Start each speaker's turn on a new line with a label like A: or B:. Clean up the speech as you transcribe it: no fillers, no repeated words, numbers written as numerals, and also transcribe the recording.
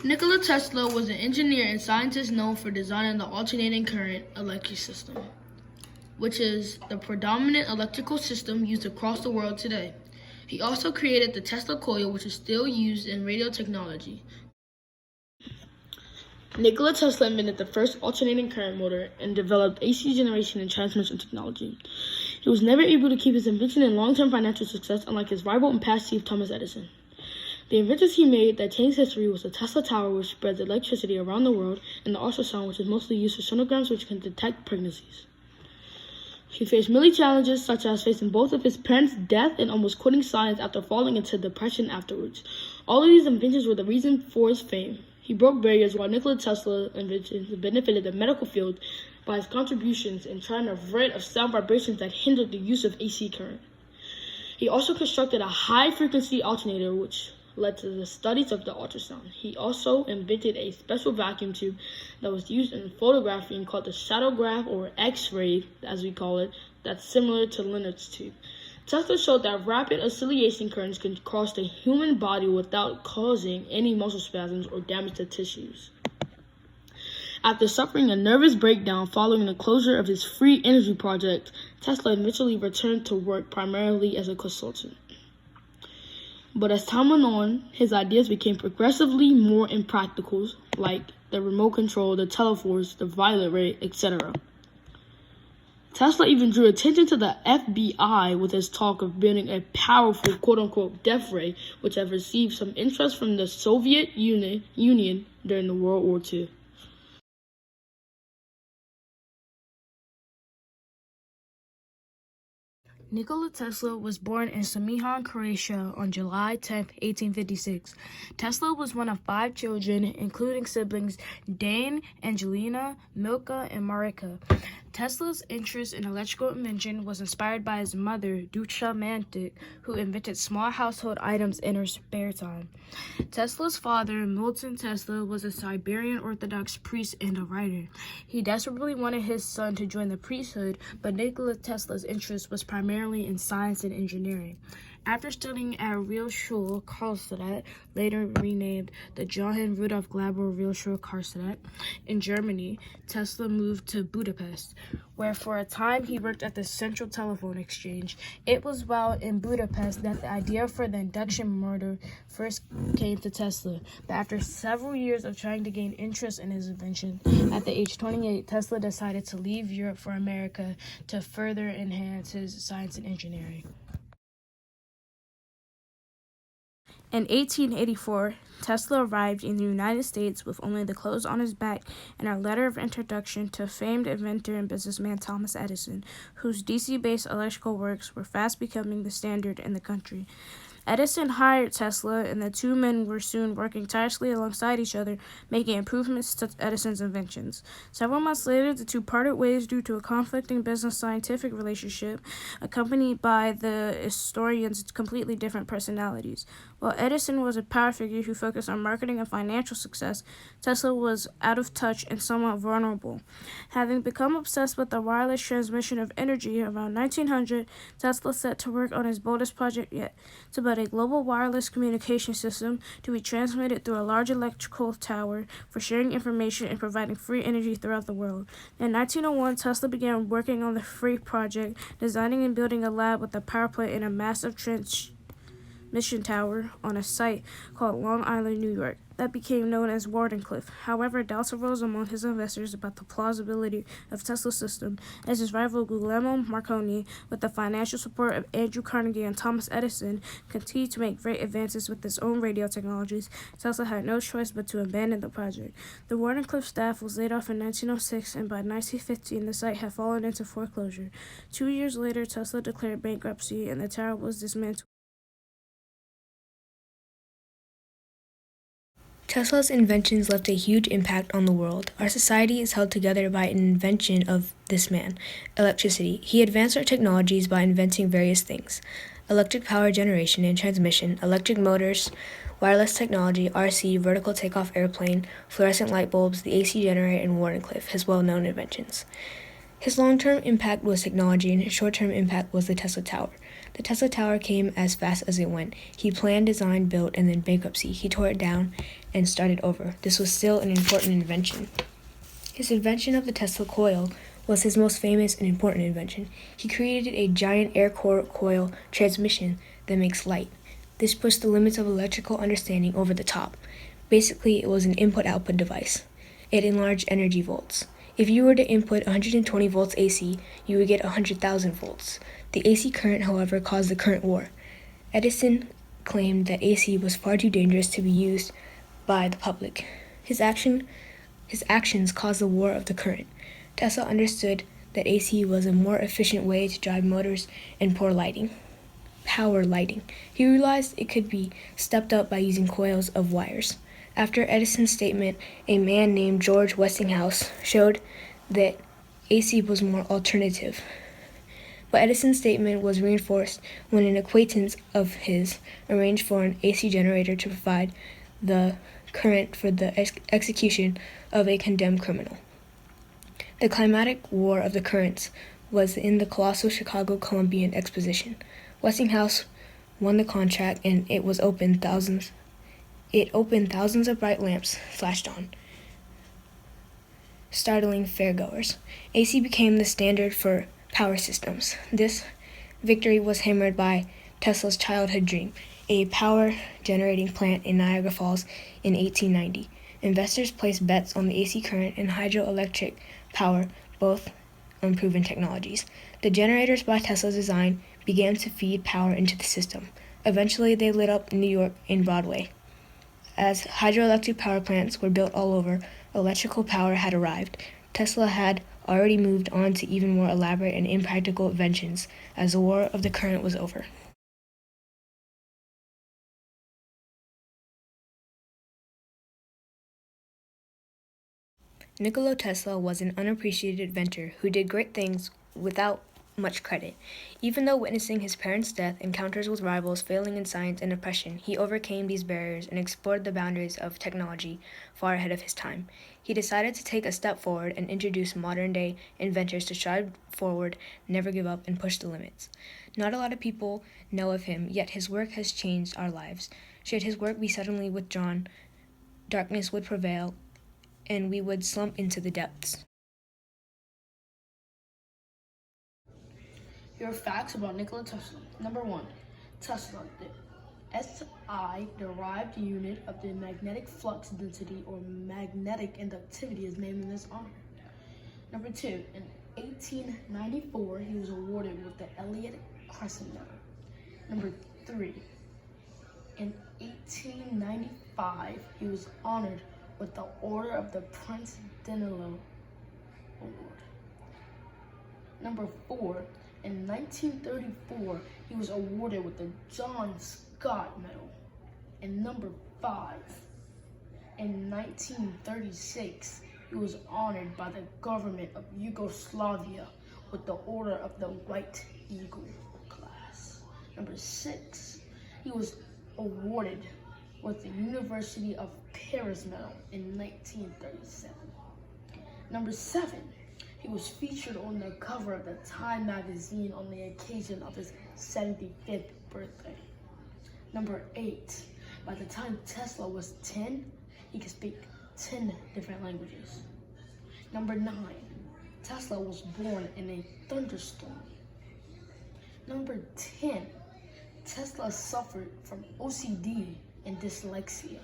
A: Nikola Tesla was an engineer and scientist known for designing the alternating current electric system, which is the predominant electrical system used across the world today. He also created the Tesla coil, which is still used in radio technology. Nikola Tesla invented the first alternating current motor and developed AC generation and transmission technology. He was never able to keep his invention in long-term financial success, unlike his rival and past chief Thomas Edison. The inventions he made that changed history was the Tesla Tower, which spreads electricity around the world, and the ultrasound, which is mostly used for sonograms, which can detect pregnancies. He faced many challenges, such as facing both of his parents' death and almost quitting science after falling into depression afterwards. All of these inventions were the reason for his fame. He broke barriers while Nikola Tesla's inventions benefited the medical field by his contributions in trying to rid of sound vibrations that hindered the use of AC current. He also constructed a high-frequency alternator, which led to the studies of the ultrasound. He also invented a special vacuum tube that was used in photographing called the shadowgraph, or X-ray as we call it, that's similar to Leonard's tube. Tesla showed that rapid oscillation currents can cross the human body without causing any muscle spasms or damage to tissues. After suffering a nervous breakdown following the closure of his free energy project, Tesla eventually returned to work primarily as a consultant. But as time went on, his ideas became progressively more impractical, like the remote control, the teleforce, the violet ray, etc. Tesla even drew attention to the FBI with his talk of building a powerful quote-unquote death ray, which had received some interest from the Soviet Union during the World War II. Nikola Tesla was born in Samihan, Croatia on July 10, 1856. Tesla was one of 5 children, including siblings Dane, Angelina, Milka, and Marika. Tesla's interest in electrical invention was inspired by his mother, Ducha Mantic, who invented small household items in her spare time. Tesla's father, Milton Tesla, was a Siberian Orthodox priest and a writer. He desperately wanted his son to join the priesthood, but Nikola Tesla's interest was primarily in science and engineering. After studying at Realschule Karlstadt, later renamed the Johann Rudolf Glauber Realschule Karlstadt, in Germany, Tesla moved to Budapest, where for a time he worked at the Central Telephone Exchange. It was while in Budapest that the idea for the induction motor first came to Tesla, but after several years of trying to gain interest in his invention, at the age 28, Tesla decided to leave Europe for America to further enhance his science and engineering. In 1884, Tesla arrived in the United States with only the clothes on his back and a letter of introduction to famed inventor and businessman Thomas Edison, whose DC-based electrical works were fast becoming the standard in the country. Edison hired Tesla, and the two men were soon working tirelessly alongside each other, making improvements to Edison's inventions. Several months later, the two parted ways due to a conflicting business-scientific relationship, accompanied by the historian's completely different personalities. While Edison was a power figure who focused on marketing and financial success, Tesla was out of touch and somewhat vulnerable. Having become obsessed with the wireless transmission of energy around 1900, Tesla set to work on his boldest project yet, to build a global wireless communication system to be transmitted through a large electrical tower for sharing information and providing free energy throughout the world. In 1901, Tesla began working on the Free project, designing and building a lab with a power plant and a massive transmission tower on a site called Long Island, New York, that became known as Wardenclyffe. However, doubts arose among his investors about the plausibility of Tesla's system, as his rival Guglielmo Marconi, with the financial support of Andrew Carnegie and Thomas Edison, continued to make great advances with his own radio technologies. Tesla had no choice but to abandon the project. The Wardenclyffe staff was laid off in 1906, and by 1915 the site had fallen into foreclosure. 2 years later, Tesla declared bankruptcy, and the tower was dismantled.
B: Tesla's inventions left a huge impact on the world. Our society is held together by an invention of this man, electricity. He advanced our technologies by inventing various things: electric power generation and transmission, electric motors, wireless technology, RC, vertical takeoff airplane, fluorescent light bulbs, the AC generator, and Wardenclyffe, his well-known inventions. His long-term impact was technology, and his short-term impact was the Tesla Tower. The Tesla Tower came as fast as it went. He planned, designed, built, and then bankruptcy. He tore it down and started over. This was still an important invention. His invention of the Tesla coil was his most famous and important invention. He created a giant air core coil transmission that makes light. This pushed the limits of electrical understanding over the top. Basically, it was an input-output device. It enlarged energy volts. If you were to input 120 volts AC, you would get 100,000 volts. The AC current, however, caused the current war. Edison claimed that AC was far too dangerous to be used by the public. His actions caused the war of the current. Tesla understood that AC was a more efficient way to drive motors and power lighting. He realized it could be stepped up by using coils of wires. After Edison's statement, a man named George Westinghouse showed that AC was more alternative. But Edison's statement was reinforced when an acquaintance of his arranged for an AC generator to provide the current for the execution of a condemned criminal. The climatic war of the currents was in the colossal Chicago Columbian Exposition. Westinghouse won the contract, and it opened thousands of bright lamps flashed on, startling fairgoers. AC became the standard for power systems. This victory was hammered by Tesla's childhood dream, a power generating plant in Niagara Falls in 1890. Investors placed bets on the AC current and hydroelectric power, both unproven technologies. The generators by Tesla's design began to feed power into the system. Eventually, they lit up New York and Broadway. As hydroelectric power plants were built all over, electrical power had arrived. Tesla had already moved on to even more elaborate and impractical inventions as the war of the current was over. Nikola Tesla was an unappreciated inventor who did great things without much credit. Even though witnessing his parents' death, encounters with rivals, failing in science, and oppression, he overcame these barriers and explored the boundaries of technology far ahead of his time. He decided to take a step forward and introduce modern-day inventors to strive forward, never give up, and push the limits. Not a lot of people know of him, yet his work has changed our lives. Should his work be suddenly withdrawn, darkness would prevail, and we would slump into the depths.
A: Here are facts about Nikola Tesla. Number 1. Tesla, the SI derived unit of the magnetic flux density or magnetic inductivity is named in his honor. Number 2. In 1894, he was awarded with the Elliott Crescent Medal. Number 3. In 1895, he was honored with the Order of the Prince Danilo Award. Number 4. In 1934, he was awarded with the John Scott Medal. And number 5, in 1936, he was honored by the government of Yugoslavia with the Order of the White Eagle class. Number 6, he was awarded with the University of Paris Medal in 1937. Number 7, he was featured on the cover of the Time magazine on the occasion of his 75th birthday. Number 8, by the time Tesla was 10, he could speak 10 different languages. Number 9, Tesla was born in a thunderstorm. Number 10, Tesla suffered from OCD and dyslexia.